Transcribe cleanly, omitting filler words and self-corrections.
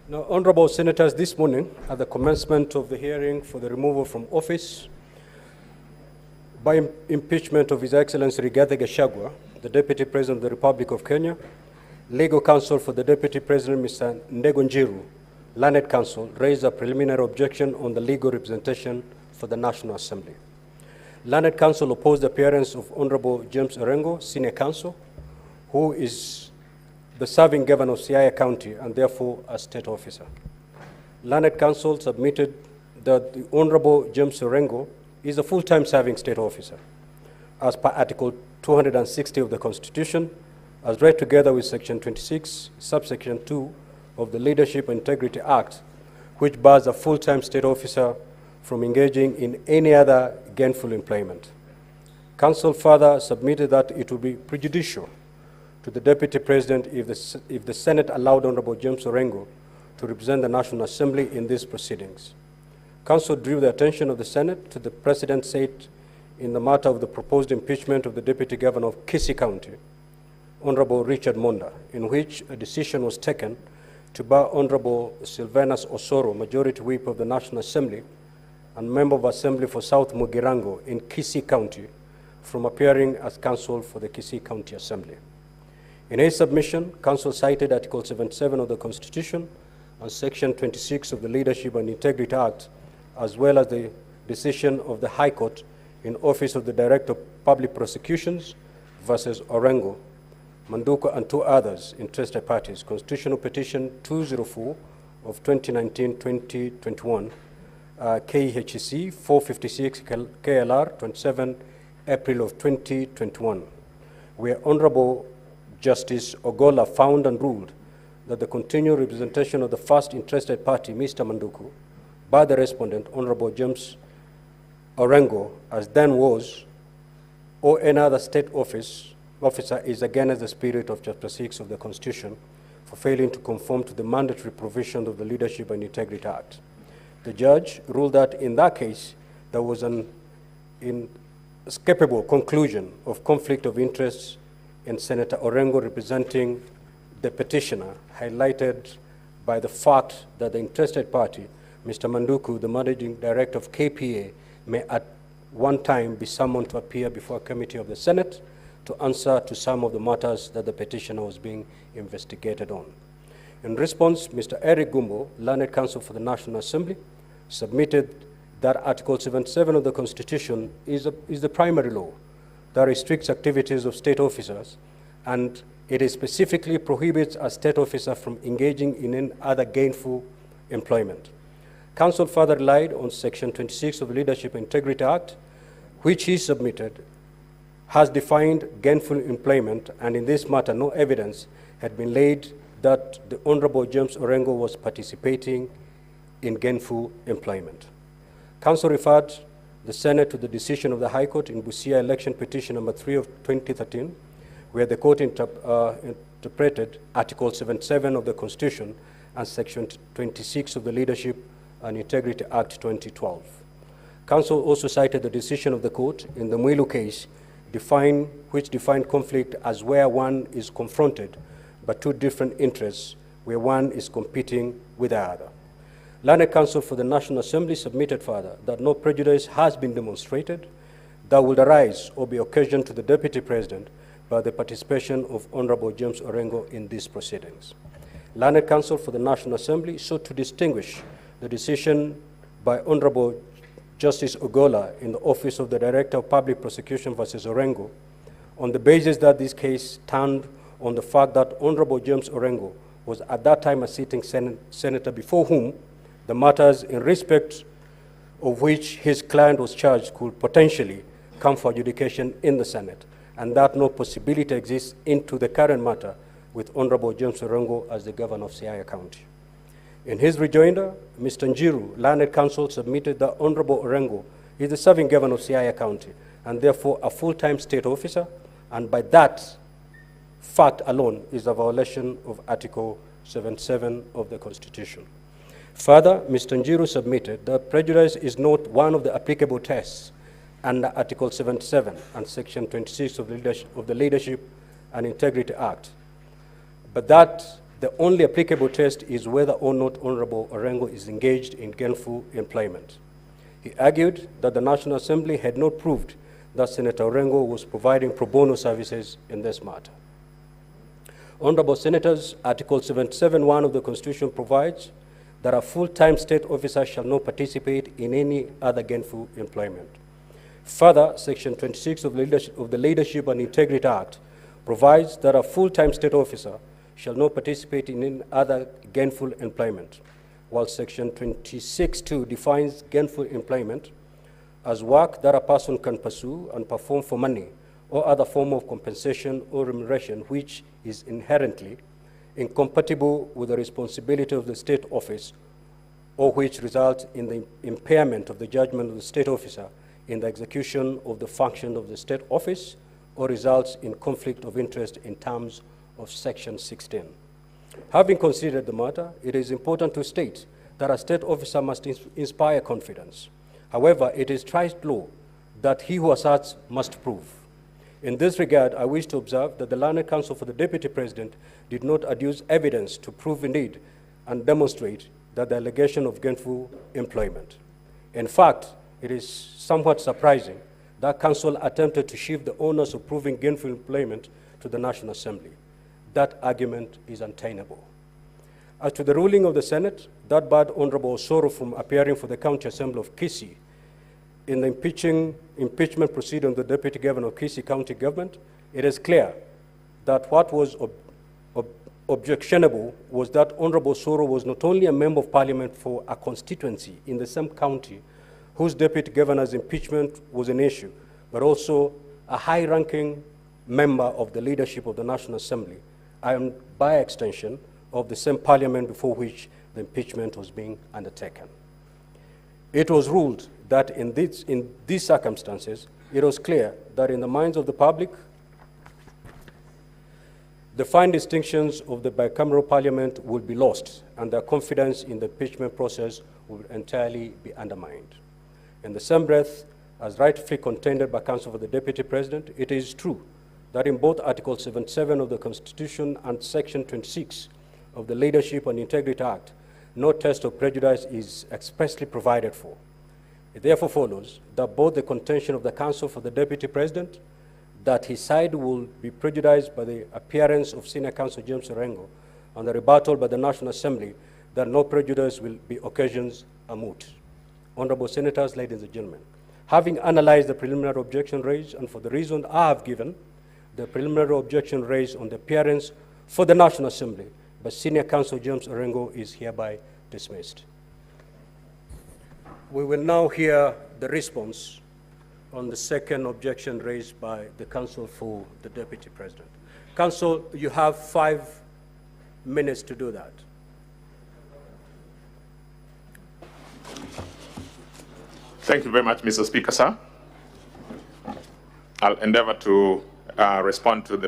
Now, Honorable Senators, this morning, at the commencement of the hearing for the removal from office by impeachment of His Excellency Rigathi Gachagua, the Deputy President of the Republic of Kenya, Legal Counsel for the Deputy President, Mr. Ndego Njiru, Learned Counsel, raised a preliminary objection on the legal representation for the National Assembly. Learned Counsel opposed the appearance of Honorable James Orengo, Senior Counsel, who is the serving governor of Siaya County and therefore a state officer. Learned Counsel submitted that the Honorable James Orengo is a full-time serving state officer, as per Article 260 of the Constitution, as read together with Section 26, subsection 2 of the Leadership and Integrity Act, which bars a full-time state officer from engaging in any other gainful employment. Counsel further submitted that it would be prejudicial to the Deputy President if the Senate allowed Honorable James Orengo to represent the National Assembly in these proceedings. Counsel drew the attention of the Senate to the precedent set in the matter of the proposed impeachment of the Deputy Governor of Kisii County, Honorable Richard Monda, in which a decision was taken to bar Honorable Sylvanus Osoro, Majority Whip of the National Assembly and Member of Assembly for South Mugirango in Kisii County, from appearing as counsel for the Kisii County Assembly. In his submission, Counsel cited Article 77 of the Constitution and Section 26 of the Leadership and Integrity Act, as well as the decision of the High Court in Office of the Director of Public Prosecutions versus Orengo, Manduka, and two others, interested parties, Constitutional Petition 204 of 2019-2021, KHEC 456 KLR 27 April of 2021, where Honorable Justice Ogola found and ruled that the continued representation of the first interested party, Mr. Manduku, by the respondent, Honorable James Orengo, as then was, or any other state officer is against the spirit of Chapter 6 of the Constitution for failing to conform to the mandatory provisions of the Leadership and Integrity Act. The judge ruled that in that case, there was an inescapable conclusion of conflict of interests in Senator Orengo representing the petitioner, highlighted by the fact that the interested party, Mr. Manduku, the Managing Director of KPA, may at one time be summoned to appear before a committee of the Senate to answer to some of the matters that the petitioner was being investigated on. In response, Mr. Eric Gumbo, Learned Counsel for the National Assembly, submitted that Article 77 of the Constitution is the primary law that restricts activities of state officers, and it specifically prohibits a state officer from engaging in any other gainful employment. Counsel further relied on Section 26 of the Leadership and Integrity Act, which he submitted has defined gainful employment, and in this matter, no evidence had been laid that the Honorable James Orengo was participating in gainful employment. Counsel referred the Senate to the decision of the High Court in Busia Election Petition number 3 of 2013, where the court interpreted Article 77 of the Constitution and Section 26 of the Leadership and Integrity Act 2012. Counsel also cited the decision of the court in the Mwilu case, which defined conflict as where one is confronted by two different interests, where one is competing with the other. Learned Counsel for the National Assembly submitted further that no prejudice has been demonstrated that would arise or be occasioned to the Deputy President by the participation of Honorable James Orengo in these proceedings. Learned Counsel for the National Assembly sought to distinguish the decision by Honorable Justice Ogola in the Office of the Director of Public Prosecution versus Orengo on the basis that this case turned on the fact that Honorable James Orengo was at that time a sitting senator before whom the matters in respect of which his client was charged could potentially come for adjudication in the Senate, and that no possibility exists into the current matter with Honorable James Orengo as the Governor of Siaya County. In his rejoinder, Mr. Njiru, Learned Counsel, submitted that Honorable Orengo is the serving Governor of Siaya County and therefore a full-time state officer, and by that fact alone is a violation of Article 77 of the Constitution. Further, Mr. Njiru submitted that prejudice is not one of the applicable tests under Article 77 and Section 26 of the Leadership and Integrity Act, but that The only applicable test is whether or not Honorable Orengo is engaged in gainful employment. He argued that the National Assembly had not proved that Senator Orengo was providing pro bono services in this matter. Honorable Senators, Article 77(1) of the Constitution provides that a full-time state officer shall not participate in any other gainful employment. Further, Section 26 of the Leadership and Integrity Act provides that a full-time state officer shall not participate in any other gainful employment, while Section 26(2) defines gainful employment as work that a person can pursue and perform for money or other form of compensation or remuneration which is inherently incompatible with the responsibility of the state office or which results in the impairment of the judgment of the state officer in the execution of the function of the state office or results in conflict of interest in terms of Section 16. Having considered the matter, it is important to state that a state officer must inspire confidence. However, it is trite law that he who asserts must prove. In this regard, I wish to observe that the Learned Counsel for the Deputy President did not adduce evidence to prove indeed and demonstrate that the allegation of gainful employment. In fact, it is somewhat surprising that Counsel attempted to shift the onus of proving gainful employment to the National Assembly. That argument is untenable. As to the ruling of the Senate, that barred Honorable Osoro from appearing for the County Assembly of Kisii in the impeachment proceeding of the Deputy Governor of Kisii County Government, it is clear that what was objectionable was that Honorable Osoro was not only a member of Parliament for a constituency in the same county whose Deputy Governor's impeachment was an issue, but also a high-ranking member of the leadership of the National Assembly, and by extension of the same Parliament before which the impeachment was being undertaken. It was ruled that in these circumstances, it was clear that in the minds of the public, the fine distinctions of the bicameral Parliament would be lost and their confidence in the impeachment process would entirely be undermined. In the same breath, as rightfully contended by Counsel for the Deputy President, it is true that in both Article 77 of the Constitution and Section 26 of the Leadership and Integrity Act, no test of prejudice is expressly provided for. It therefore follows that both the contention of the Counsel for the Deputy President that his side will be prejudiced by the appearance of Senior Counsel James Orengo and the rebuttal by the National Assembly that no prejudice will be occasions are moot. Honorable Senators, ladies and gentlemen, having analyzed the preliminary objection raised and for the reason I have given, the preliminary objection raised on the appearance for the National Assembly by Senior Counsel James Orengo is hereby dismissed. We will now hear the response on the second objection raised by the Counsel for the Deputy President. Counsel, you have 5 minutes to do that. Thank you very much, Mr. Speaker, sir. I'll endeavor to respond to the